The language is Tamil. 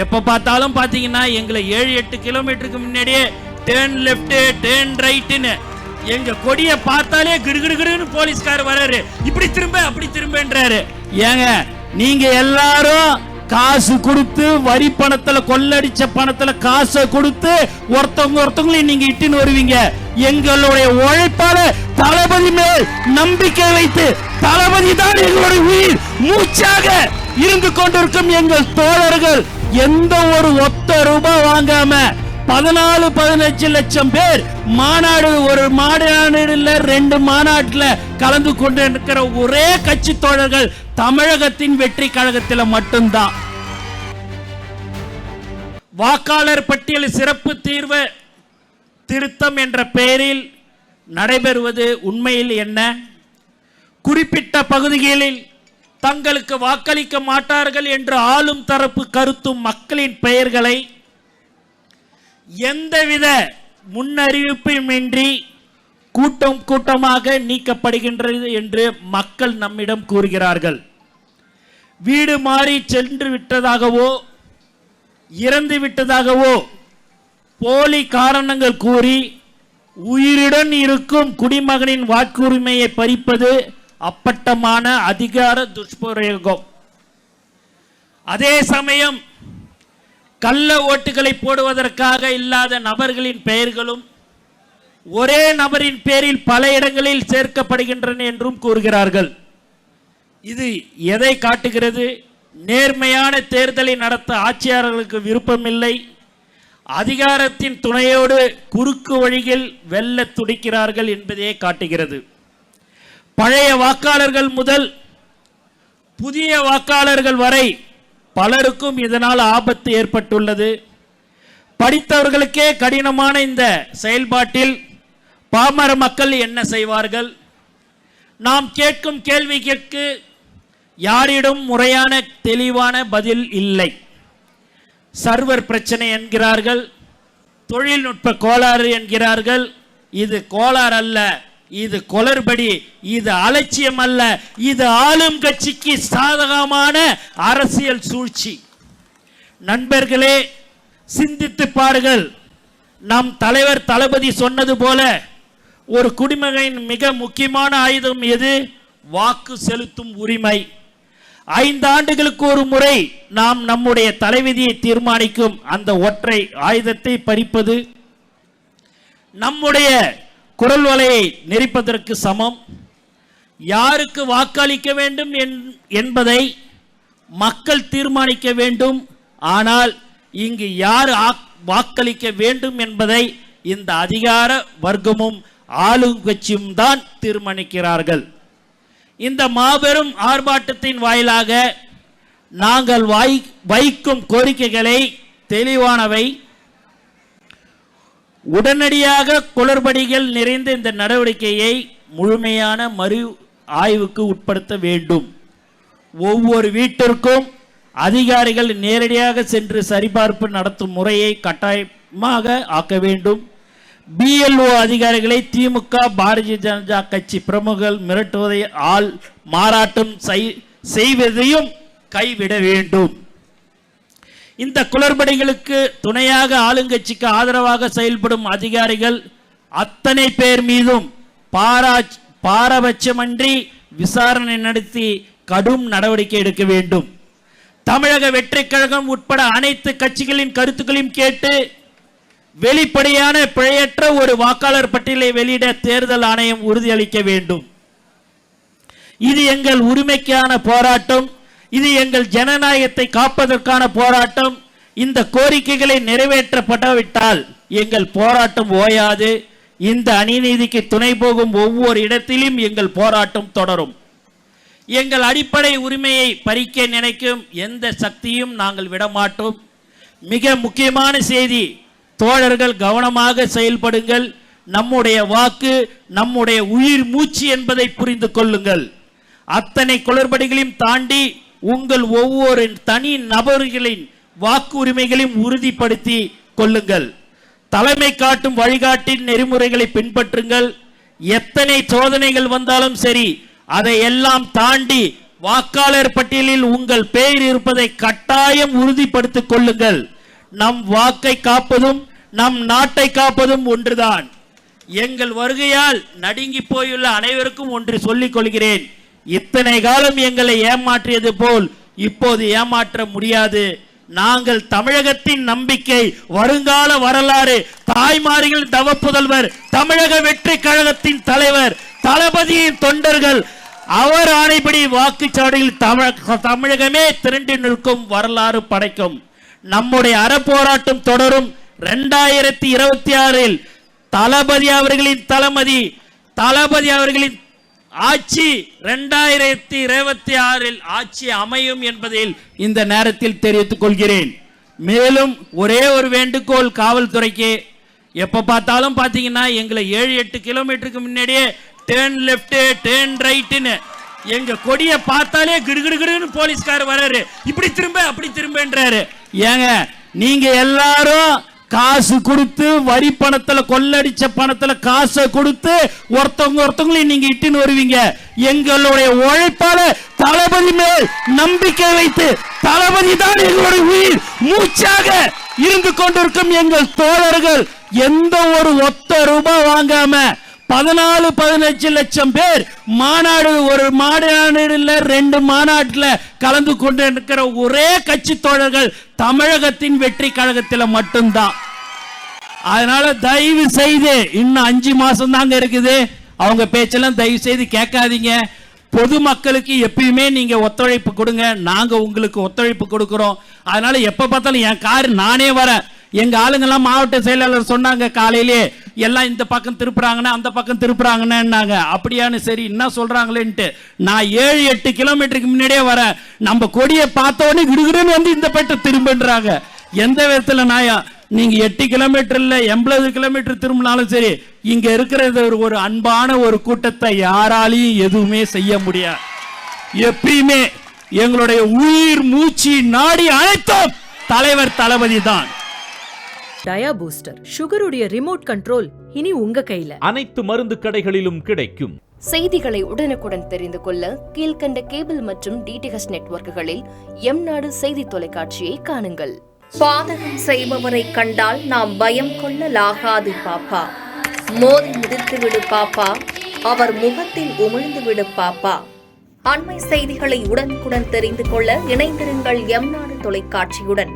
எப்ப பார்த்தாலும் பாத்தீங்கன்னா எங்களை 7-8 கிலோமீட்டருக்கு முன்னாடியே டேர்ன் லெஃப்ட் டேர்ன் ரைட்னு எங்க கொடியை பார்த்தாலே கிடுகிடுன்னு போலீஸ்கார் வராரு, இப்படி திரும்ப அப்படி திரும்பன்றாரு. ஏங்க நீங்க எல்லாரும் காசு கொடுத்து வரி பணத்துல கொள்ளடிச்ச பணத்துல காசை கொடுத்து ஒருத்தவங்களையும் நீங்க இட்டுன்னு வருவீங்க. எங்களுடைய உழைப்பால தளபதி மேல் நம்பிக்கை வைத்து தளபதி தான் எங்களுடைய உயிர் மூச்சாக இருந்து கொண்டிருக்கும் எங்கள் தோழர்கள் எந்த ஒரு ஒத்த ரூபாய் வாங்காம 14-15 லட்சம் பேர் மாநாடு, ஒரு மாநாடுல 2 மாநாட்டுல கலந்து கொண்டிருக்கிற ஒரே கட்சி தோழர்கள் தமிழகத்தின் வெற்றி கழகத்தில் மட்டும்தான். வாக்காளர் பட்டியல் சிறப்பு தீர்வு திருத்தம் என்ற பெயரில் நடைபெறுவது உண்மையில் என்ன? குறிப்பிட்ட பகுதிகளில் தங்களுக்கு வாக்களிக்க மாட்டார்கள் என்று ஆளும் தரப்பு கருத்தும் மக்களின் பெயர்களை எந்தவித முன்னறிவிப்புமின்றி கூட்டம் கூட்டமாக நீக்கப்படுகின்றது என்று மக்கள் நம்மிடம் கூறுகிறார்கள். வீடு மாறி சென்று விட்டதாகவோ இறந்து விட்டதாகவோ போலி காரணங்கள் கூறி உயிருடன் இருக்கும் குடிமகனின் வாக்குரிமையை பறிப்பது அப்பட்டமான அதிகார துஷ்பிரயோகம். அதே சமயம் கள்ள ஓட்டுகளை போடுவதற்காக இல்லாத நபர்களின் பெயர்களும் ஒரே நபரின் பேரில் பல இடங்களில் சேர்க்கப்படுகின்றன என்றும் கூறுகிறார்கள். இது எதை காட்டுகிறது? நேர்மையான தேர்தலை நடத்த ஆட்சியாளர்களுக்கு விருப்பமில்லை, அதிகாரத்தின் துணையோடு குறுக்கு வழியில் வெல்ல துடிக்கிறார்கள் என்பதையே காட்டுகிறது. பழைய வாக்காளர்கள் முதல் புதிய வாக்காளர்கள் வரை பலருக்கும் இதனால் ஆபத்து ஏற்பட்டுள்ளது. படித்தவர்களுக்கே கடினமான இந்த செயல்பாட்டில் பாமர மக்கள் என்ன செய்வார்கள்? நாம் கேட்கும் கேள்விக்கு யாரிடம் முறையான தெளிவான பதில் இல்லை. சர்வர் பிரச்சனை என்கிறார்கள், தொழில்நுட்ப கோளாறு என்கிறார்கள். இது கோளாறு அல்ல, இது கொளறுபடி, இது அலட்சியம் அல்ல, இது ஆளும் கட்சிக்கு சாதகமான அரசியல் சூழ்ச்சி. நண்பர்களே, சிந்தித்து பாருங்கள். நம் தலைவர் தளபதி சொன்னது போல ஒரு குடிமகனின் மிக முக்கியமான ஆயுதம் எது? வாக்கு செலுத்தும் உரிமை. 5 ஆண்டுகளுக்கு ஒரு முறை நாம் நம்முடைய தலைவிதியை தீர்மானிக்கும் அந்த ஒற்றை ஆயுதத்தை பறிப்பது நம்முடைய குரல் வலையை நெரிப்பதற்கு சமம். யாருக்கு வாக்களிக்க வேண்டும் என்பதை மக்கள் தீர்மானிக்க வேண்டும். ஆனால் இங்கு யார் வாக்களிக்க வேண்டும் என்பதை இந்த அதிகார வர்க்கமும் ஆளுங்கட்சியும் தான் தீர்மானிக்கிறார்கள். இந்த மாபெரும் ஆர்ப்பாட்டத்தின் வாயிலாக நாங்கள் வைக்கும் கோரிக்கைகளை தெளிவானவை. உடனடியாக குளறுபடிகள் நிறைந்த இந்த நடவடிக்கையை முழுமையான மறு ஆய்வுக்கு உட்படுத்த வேண்டும். ஒவ்வொரு வீட்டிற்கும் அதிகாரிகள் நேரடியாக சென்று சரிபார்ப்பு நடத்தும் முறையை கட்டாயமாக ஆக்க வேண்டும். BLO அதிகாரிகளை திமுக பாரதிய ஜனதா கட்சி பிரமுகர்கள் மிரட்டுவதை மாறாட்டம் செய்வதையும் கைவிட வேண்டும். இந்த குளறுபடிகளுக்கு துணையாக ஆளுங்கட்சிக்கு ஆதரவாக செயல்படும் அதிகாரிகள் அத்தனை பேர் மீதும் பாரபட்சமின்றி விசாரணை நடத்தி கடும் நடவடிக்கை எடுக்க வேண்டும். தமிழக வெற்றி கழகம் உட்பட அனைத்து கட்சிகளின் கருத்துக்களையும் கேட்டு வெளிப்படையான பிழையற்ற ஒரு வாக்காளர் பட்டியலை வெளியிட தேர்தல் ஆணையம் உறுதியளிக்க வேண்டும். இது எங்கள் உரிமைக்கான போராட்டம், இது எங்கள் ஜனநாயகத்தை காப்பதற்கான போராட்டம். இந்த கோரிக்கைகளை நிறைவேற்றப்படாவிட்டால் எங்கள் போராட்டம் ஓயாது. இந்த அநீதிக்கு துணை போகும் ஒவ்வொரு இடத்திலும் எங்கள் போராட்டம் தொடரும். எங்கள் அடிப்படை உரிமையை பறிக்க நினைக்கும் எந்த சக்தியும் நாங்கள் விடமாட்டோம். மிக முக்கியமான செய்தி, தோழர்கள் கவனமாக செயல்படுங்கள். நம்முடைய வாக்கு நம்முடைய உயிர் மூச்சு என்பதை புரிந்து கொள்ளுங்கள். அத்தனை குளறுபடிகளையும் தாண்டி உங்கள் ஒவ்வொரு தனி நபர்களின் வாக்கு உரிமைகளையும் உறுதிப்படுத்தி கொள்ளுங்கள். தலைமை காட்டும் வழிகாட்டின் நெறிமுறைகளை பின்பற்றுங்கள். எத்தனை சோதனைகள் வந்தாலும் சரி, அதை எல்லாம் தாண்டி வாக்காளர் பட்டியலில் உங்கள் பெயர் இருப்பதை கட்டாயம் உறுதிப்படுத்திக் கொள்ளுங்கள். நம் வாக்கை காப்பதும் நம் நாட்டை காப்பதும் ஒன்றுதான். எங்கள் வருகையால் நடுங்கி போயுள்ள அனைவருக்கும் ஒன்று சொல்லிக் கொள்கிறேன். இத்தனை காலம் எங்களை ஏமாற்றியது போல் இப்போது ஏமாற்ற முடியாது. நாங்கள் தமிழகத்தின் நம்பிக்கை, வருங்கால வரலாறு, தாய்மார்கள் தவப்புதல்வர், தமிழக வெற்றி கழகத்தின் தலைவர், தளபதியின் தொண்டர்கள், அவர் ஆணைப்படி வாக்குச்சாவடியில் தமிழகமே திரண்டு நிற்கும், வரலாறு படைக்கும். நம்முடைய அறப்போராட்டம் தொடரும். 2026 தளபதி அவர்களின் ஆட்சி 2026 ஆட்சி அமையும் என்பதில் இந்த நேரத்தில் தெரிவித்துக் கொள்கிறேன். மேலும் ஒரே ஒரு வேண்டுகோள் காவல்துறைக்கு, எப்ப பார்த்தாலும் பாத்தீங்கன்னா எங்களை 7-8 கிலோமீட்டருக்கு முன்னாடியே டேர்ன் லெஃப்ட் டேர்ன் ரைட்னு எங்க கொடியை பார்த்தாலே கிடுகிடுன்னு போலீஸ்கார் வராரு, இப்படி திரும்ப அப்படி திரும்பன்றாரு. ஏங்க நீங்க எல்லாரும் காசு கொடுத்து வரி பணத்துல கொள்ளடிச்ச பணத்துல காசை கொடுத்து ஒருத்தவங்களையும் நீங்க இட்டுன்னு வருவீங்க. எங்களுடைய உழைப்பால தளபதி மேல் நம்பிக்கை வைத்து, தளபதி தான் எங்களுடைய உயிர் மூச்சாக இருந்து கொண்டிருக்கும் எங்கள் தோழர்கள் எந்த ஒரு ஒத்த ரூபாய் வாங்காம 14-15 லட்சம் பேர் மாநாடு, ஒரு மாநாடுல 2 மாநாட்டுல கலந்து கொண்டு இருக்கிற ஒரே கட்சி தோழர்கள் தமிழகத்தின் வெற்றி கழகத்தில் மட்டும்தான். அதனால தயவு செய்து இன்னும் 5 மாசம் தாங்க இருக்குது, அவங்க பேச்செல்லாம் தயவு செய்து கேட்காதீங்க. பொதுமக்களுக்கு எப்பயுமே நீங்க ஒத்துழைப்பு கொடுங்க, நாங்க உங்களுக்கு ஒத்துழைப்பு கொடுக்கிறோம். அதனால எப்ப பார்த்தாலும் என் கார் நானே வரேன். எங்க ஆளுங்கெல்லாம் மாவட்ட செயலாளர் சொன்னாங்க காலையிலே, எல்லாம் இந்த பக்கம் திருப்புறாங்கன்னா அந்த பக்கம் திருப்புறாங்கன்னாங்க. அப்படியானு சரி என்ன சொல்றாங்களேன்ட்டு நான் 7-8 கிலோமீட்டருக்கு முன்னாடியே வரேன். நம்ம கொடியை பார்த்த உடனே கிடுகிடுன்னு வந்து இந்த பேட்டை திரும்பன்றாங்க. எந்த விதத்துல நாயா? நீங்க 8 கிலோமீட்டர்ல 80 கிலோமீட்டர் திரும்பினாலும் சரி, இங்க இருக்கிறது ஒரு அன்பான ஒரு கூட்டத்தை யாராலையும் எதுவுமே செய்ய முடியாது. எப்பயுமே எங்களுடைய உயிர் மூச்சு நாடி அனைத்தும் தலைவர் தளபதி தான். டயா பூஸ்டர் சுகருடைய ரிமோட் கண்ட்ரோல் இனி உங்க கையில. அனைத்து மருந்து கடைகளிலும் கிடைக்கும். செய்திகளை உடனுக்குடன் தெரிந்து கொள்ள கீழ்கண்ட கேபிள் மற்றும் டிடிஎச் நெட்வொர்க்குகளில் எம்நாடு செய்தி தொலைக்காட்சியை காணுங்கள். பாதகம் செய்பவரை கண்டால் நாம் பயம் கொள்ளலாகாது பாப்பா. மோதி மிதித்து விடு பாப்பா, அவர் முகத்தில் உமிழ்ந்து விடு பாப்பா. அண்மை செய்திகளை உடனுக்குடன் தெரிந்து கொள்ள இணைந்திருங்கள் எம்நாடு தொலைக்காட்சியுடன்.